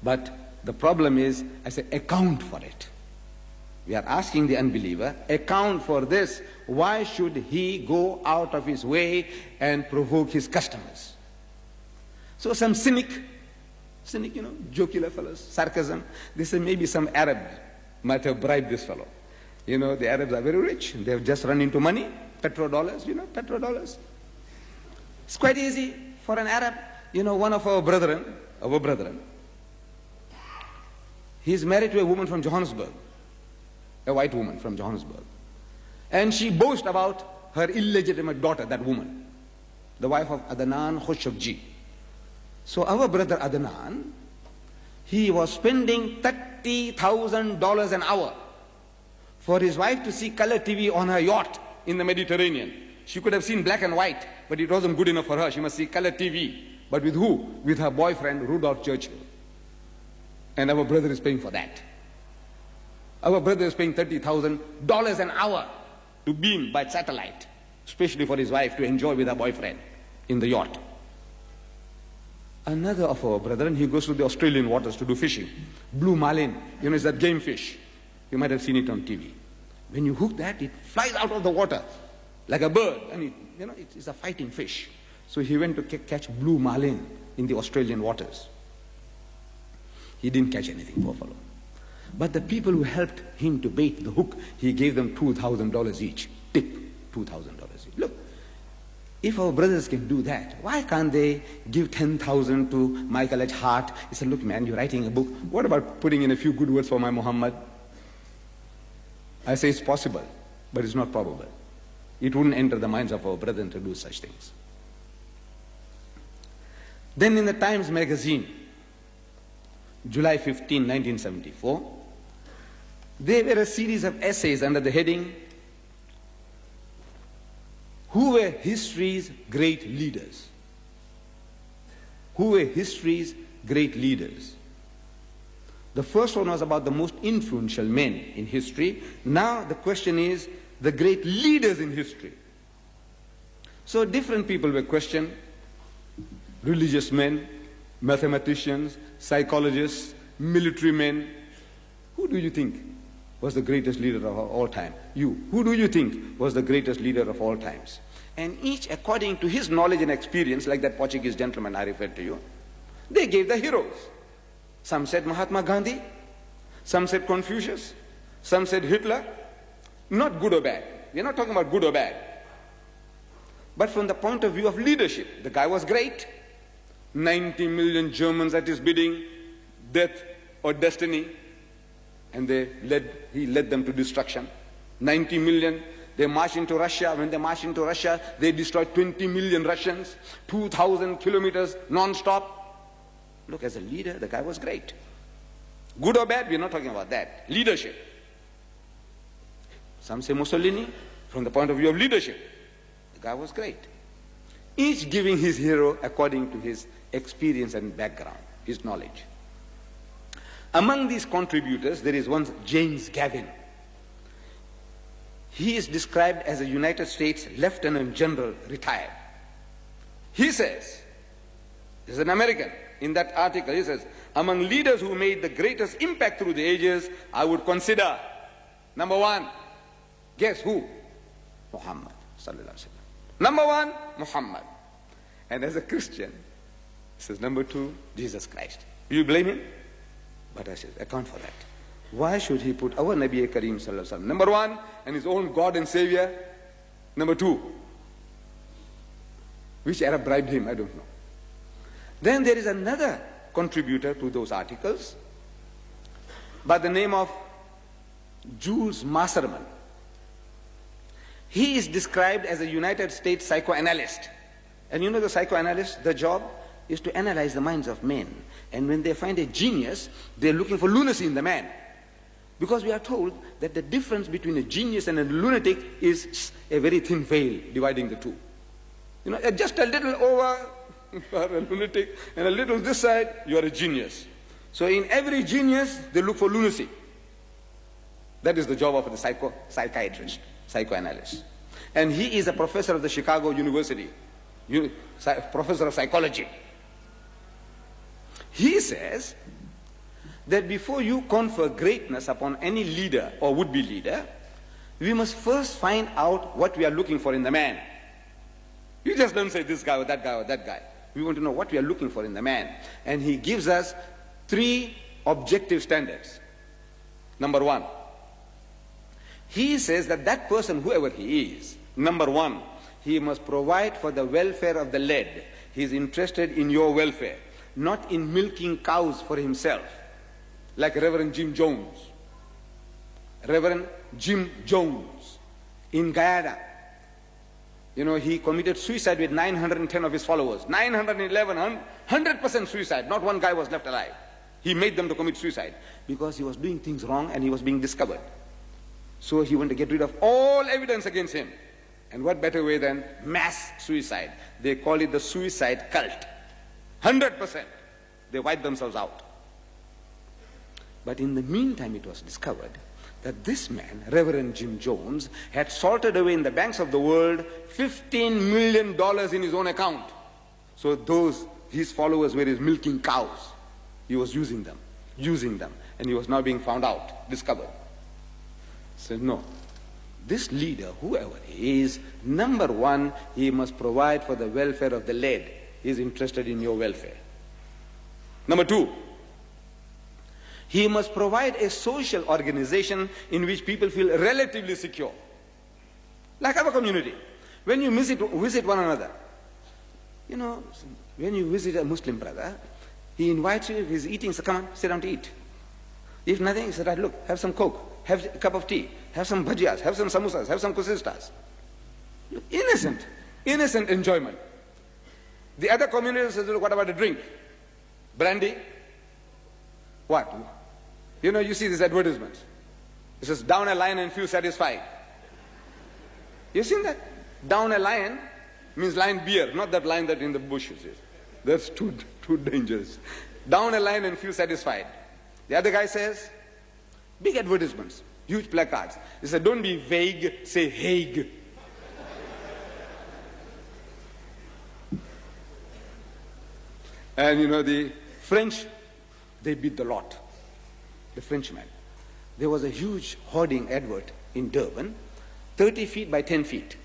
But the problem is, I say, account for it. We are asking the unbeliever, account for this. Why should he go out of his way and provoke his customers? So some cynic, jocular fellows, sarcasm, they say maybe some Arab might have bribed this fellow. The Arabs are very rich. They have just run into money, petrodollars, petrodollars. It's quite easy for an Arab. One of our brethren, he's married to a woman from Johannesburg, a white woman from Johannesburg. And she boasts about her illegitimate daughter, that woman, the wife of Adnan Khosrowji. So our brother Adnan, he was spending $30,000 an hour for his wife to see color TV on her yacht in the Mediterranean. She could have seen black and white, but it wasn't good enough for her. She must see color TV. But with who? With her boyfriend, Rudolph Churchill. And our brother is paying for that. Our brother is paying $30,000 an hour to beam by satellite, especially for his wife to enjoy with her boyfriend in the yacht. Another of our brethren, he goes to the Australian waters to do fishing. Blue marlin, it's that game fish. You might have seen it on TV. When you hook that, it flies out of the water like a bird, and it's a fighting fish. So he went to catch blue marlin in the Australian waters. He didn't catch anything, poor fellow. But the people who helped him to bait the hook, he gave them $2,000 each. Tip, $2,000 each. Look, if our brothers can do that, why can't they give 10,000 to Michael H. Hart? He said, look man, you're writing a book. What about putting in a few good words for my Muhammad? I say it's possible, but it's not probable. It wouldn't enter the minds of our brethren to do such things. Then in the Times magazine, July 15, 1974, there were a series of essays under the heading, Who were history's great leaders? Who were history's great leaders? The first one was about the most influential men in history. Now the question is the great leaders in history. So different people were questioned, religious men, mathematicians, psychologists, military men. Who do you think was the greatest leader of all time? You. Who do you think was the greatest leader of all times? And each according to his knowledge and experience, like that Portuguese gentleman I referred to you, they gave the heroes. Some said Mahatma Gandhi, some said Confucius, some said Hitler. Not good or bad. We're not talking about good or bad. But from the point of view of leadership, the guy was great. 90 million Germans at his bidding, death or destiny, and he led them to destruction. 90 million, they marched into Russia. When they marched into Russia, they destroyed 20 million Russians, 2,000 kilometers non-stop. Look, as a leader, the guy was great. Good or bad, we're not talking about that. Leadership. Some say Mussolini, from the point of view of leadership, the guy was great. Each giving his hero according to his experience and background, his knowledge. Among these contributors, there is one James Gavin. He is described as a United States Lieutenant General retired. He says, this is an American, in that article he says, among leaders who made the greatest impact through the ages, I would consider, number one, guess who? Muhammad sallallahu alaihi wasallam. Number one, Muhammad. And as a Christian, he says, number two, Jesus Christ. Do you blame him? But I said, account for that. Why should he put our Nabi Kareem sallallahu alaihi wasallam number one and his own God and Savior number two? Which Arab bribed him? I don't know. Then there is another contributor to those articles by the name of Jules Masserman. He is described as a United States psychoanalyst. And you know the psychoanalyst, the job is to analyze the minds of men. And when they find a genius, they're looking for lunacy in the man. Because we are told that the difference between a genius and a lunatic is a very thin veil dividing the two. You know, just a little over, you are a lunatic, and a little this side, you are a genius. So in every genius, they look for lunacy. That is the job of the psychiatrist, psychoanalyst. And he is a professor of the Chicago University, professor of psychology. He says that before you confer greatness upon any leader or would-be leader, we must first find out what we are looking for in the man. You just don't say this guy or that guy or that guy. We want to know what we are looking for in the man. And he gives us 3 objective standards. Number 1, he says that that person, whoever he is, number 1, he must provide for the welfare of the led. He is interested in your welfare, not in milking cows for himself, like Reverend Jim Jones. Reverend Jim Jones in Guyana. You know, he committed suicide with 910 of his followers. 911, 100% suicide. Not one guy was left alive. He made them to commit suicide because he was doing things wrong and he was being discovered. So he wanted to get rid of all evidence against him. And what better way than mass suicide? They call it the suicide cult. 100%. They wipe themselves out. But in the meantime, it was discovered that this man, Reverend Jim Jones, had salted away in the banks of the world $15 million in his own account. So his followers were his milking cows. He was using them, and he was now being found out, discovered. Said, no, this leader, whoever he is, number 1, he must provide for the welfare of the led. He is interested in your welfare. Number 2, he must provide a social organization in which people feel relatively secure. Like our community. When you visit one another, you know, when you visit a Muslim brother, he invites you, if he's eating, so come on, sit down to eat. If nothing, he said, right, look, have some Coke, have a cup of tea, have some bhajiyas, have some samosas, have some kusistas. Innocent enjoyment. The other community says, look, what about a drink? Brandy? What? You know, you see these advertisements. It says, down a lion and feel satisfied. You've seen that? Down a lion means lion beer, not that lion that in the bushes is. That's too dangerous. Down a lion and feel satisfied. The other guy says, big advertisements, huge placards. He said, don't be vague, say Hague. And you know, the French, they beat the lot. The Frenchmen. There was a huge hoarding advert in Durban, 30 feet by 10 feet.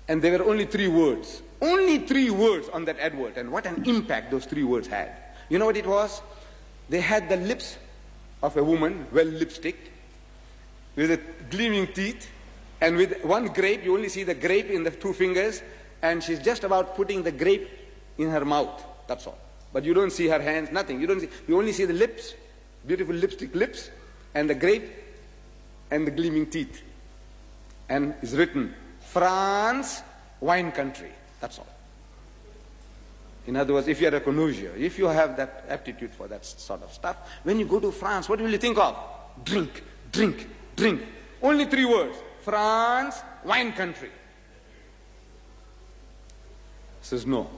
And there were only 3 words. Only 3 words on that advert. And what an impact those 3 words had. You know what it was? They had the lips of a woman, well lipsticked, with the gleaming teeth, and with one grape, you only see the grape in the 2 fingers, and she's just about putting the grape in her mouth. That's all. But you don't see her hands, nothing. You only see the lips, beautiful lipstick lips, and the grape, and the gleaming teeth. And it's written, France, wine country. That's all. In other words, if you are a connoisseur, if you have that aptitude for that sort of stuff, when you go to France, what will you think of? Drink, drink, drink. Only 3 words. France, wine country. Says no.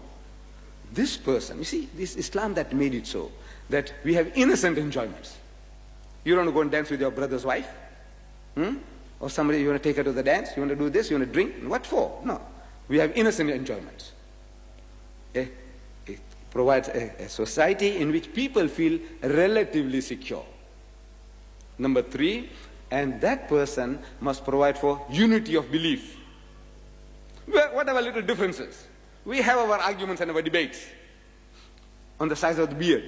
This person, you see, this Islam that made it so that we have innocent enjoyments. You don't want to go and dance with your brother's wife? Or somebody, you want to take her to the dance? You want to do this? You want to drink? What for? No. We have innocent enjoyments. It provides a society in which people feel relatively secure. Number 3, and that person must provide for unity of belief. Well, what are our little differences? We have our arguments and our debates on the size of the beard.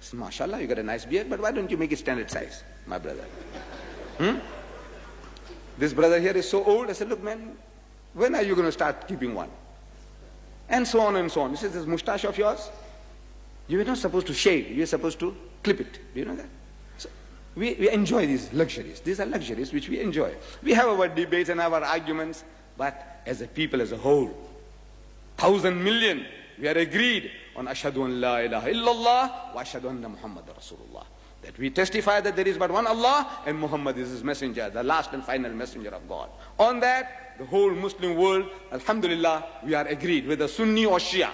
So, mashallah, you got a nice beard, but why don't you make it standard size, my brother? This brother here is so old. I said, look, man, when are you going to start keeping one? And so on and so on. He says, this moustache of yours, you were not supposed to shave. You were supposed to clip it. Do you know that? So we enjoy these luxuries. These are luxuries which we enjoy. We have our debates and our arguments, but as a people as a whole, 1,000 million, we are agreed on Ashhadu an la ilaha illallah wa Ashhadu anna Muhammad Rasulullah. That we testify that there is but one Allah and Muhammad is his messenger, the last and final messenger of God. On that, the whole Muslim world, alhamdulillah, we are agreed, whether Sunni or Shia.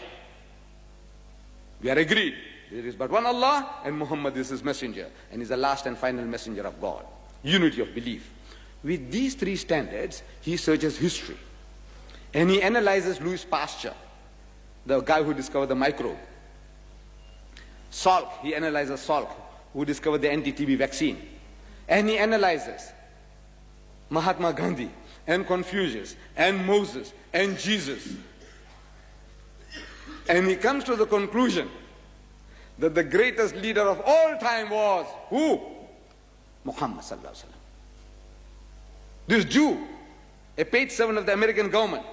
We are agreed. There is but one Allah and Muhammad is his messenger and is the last and final messenger of God. Unity of belief. With these 3 standards, he searches history. And he analyzes Louis Pasteur, the guy who discovered the microbe. Salk, he analyzes Salk, who discovered the anti-TB vaccine. And he analyzes Mahatma Gandhi and Confucius and Moses and Jesus. And he comes to the conclusion that the greatest leader of all time was who? Muhammad sallallahu alaihi wasallam. This Jew, a paid servant of the American government,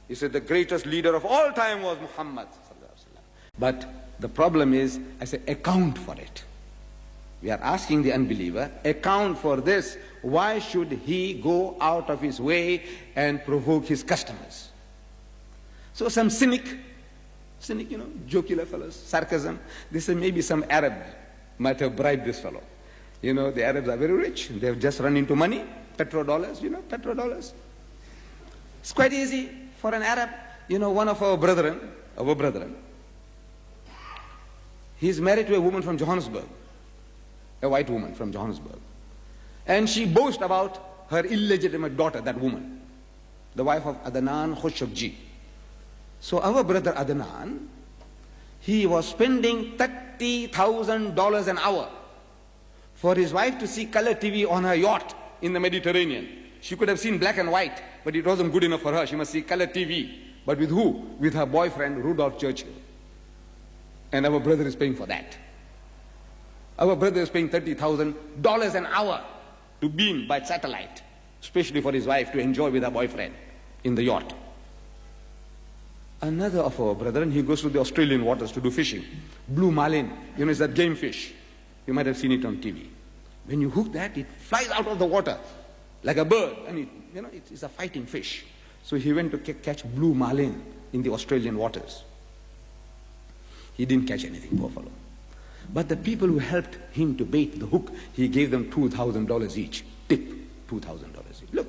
he said the greatest leader of all time was Muhammad sallallahu alaihi wasallam. But the problem is, I say, account for it. We are asking the unbeliever, account for this. Why should he go out of his way and provoke his customers? So some cynic, jocular fellows, sarcasm, they say maybe some Arab might have bribed this fellow. The Arabs are very rich. They have just run into money, petrodollars, petrodollars. It's quite easy for an Arab. One of our brethren, he's married to a woman from Johannesburg, a white woman from Johannesburg. And she boasts about her illegitimate daughter, that woman, the wife of Adnan Khosrowji. So our brother Adnan, he was spending $30,000 an hour for his wife to see color TV on her yacht in the Mediterranean. She could have seen black and white, but it wasn't good enough for her. She must see color TV. But with who? With her boyfriend, Rudolph Churchill. And our brother is paying for that. Our brother is paying $30,000 an hour to beam by satellite, especially for his wife to enjoy with her boyfriend in the yacht. Another of our brethren, he goes to the Australian waters to do fishing. Blue marlin, it's that game fish. You might have seen it on TV. When you hook that, it flies out of the water like a bird, and it's a fighting fish. So he went to catch blue marlin in the Australian waters. He didn't catch anything, poor fellow. But the people who helped him to bait the hook, he gave them $2,000 each. Tip, $2,000 each. Look,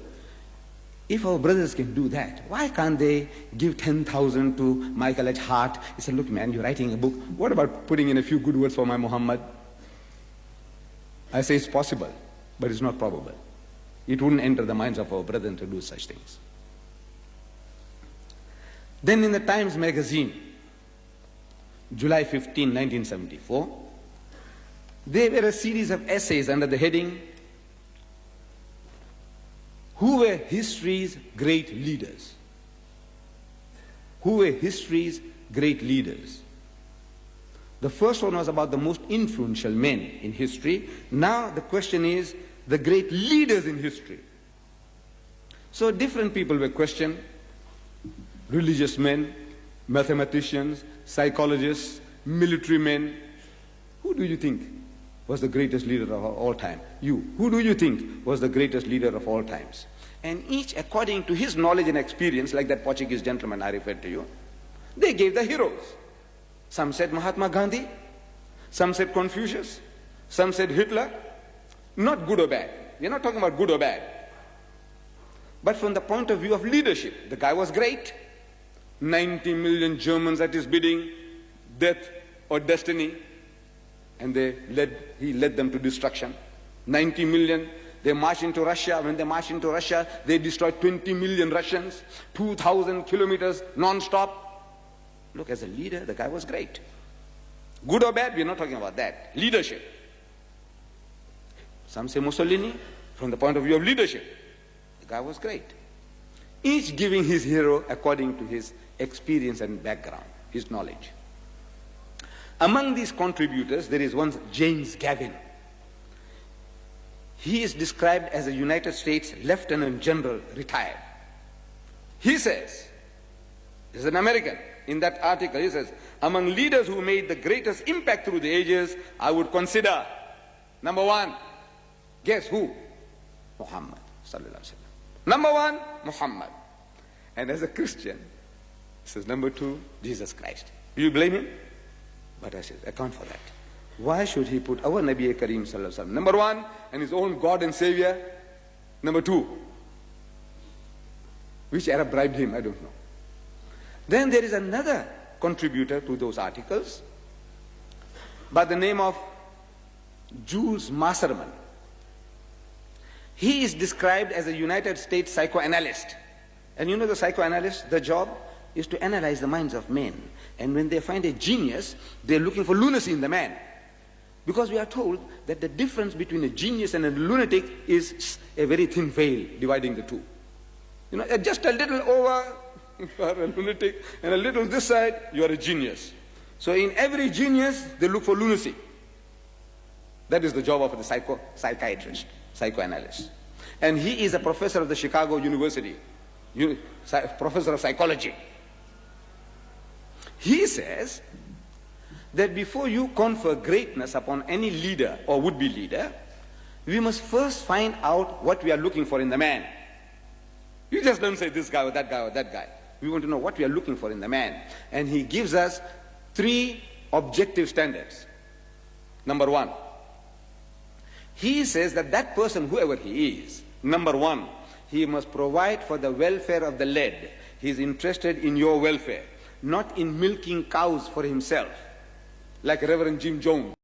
if our brothers can do that, why can't they give $10,000 to Michael H. Hart? He said, look man, you're writing a book. What about putting in a few good words for my Muhammad? I say it's possible, but it's not probable. It wouldn't enter the minds of our brethren to do such things. Then in the Times magazine, July 15, 1974, there were a series of essays under the heading, Who were history's great leaders? Who were history's great leaders? The first one was about the most influential men in history. Now the question is the great leaders in history. So different people were questioned, religious men, mathematicians, psychologists, military men. Who do you think was the greatest leader of all time? You. Who do you think was the greatest leader of all times? And each according to his knowledge and experience, like that Portuguese gentleman I referred to you, they gave the heroes. Some said Mahatma Gandhi, some said Confucius, some said Hitler. Not good or bad. We're not talking about good or bad. But from the point of view of leadership, the guy was great. 90 million Germans at his bidding, death or destiny, and he led them to destruction. 90 million, they marched into Russia. When they marched into Russia, they destroyed 20 million Russians, 2,000 kilometers non-stop. Look, as a leader, the guy was great. Good or bad, we're not talking about that. Leadership. Some say Mussolini, from the point of view of leadership, the guy was great. Each giving his hero according to his experience and background, his knowledge. Among these contributors, there is one James Gavin. He is described as a United States Lieutenant General retired. He says, he's an American. In that article, he says, among leaders who made the greatest impact through the ages, I would consider, number one, guess who? Muhammad sallallahu alaihi wasallam. Number one, Muhammad. And as a Christian, he says, number two, Jesus Christ. Do you blame him? But I said, account for that. Why should he put our Nabi Kareem sallallahu alaihi wasallam number one and his own God and Savior number two? Which Arab bribed him? I don't know. Then there is another contributor to those articles by the name of Jules Masserman. He is described as a United States psychoanalyst. And you know the psychoanalyst, the job is to analyze the minds of men. And when they find a genius, they're looking for lunacy in the man. Because we are told that the difference between a genius and a lunatic is a very thin veil dividing the two. You know, just a little over, you are a lunatic, and a little this side, you are a genius. So in every genius, they look for lunacy. That is the job of the psychiatrist, psychoanalyst. And he is a professor of the Chicago University, professor of psychology. He says that before you confer greatness upon any leader or would-be leader, we must first find out what we are looking for in the man. You just don't say this guy or that guy or that guy. We want to know what we are looking for in the man. And he gives us 3 objective standards. Number 1, he says that that person, whoever he is, number 1, he must provide for the welfare of the led. He is interested in your welfare, not in milking cows for himself, like Reverend Jim Jones.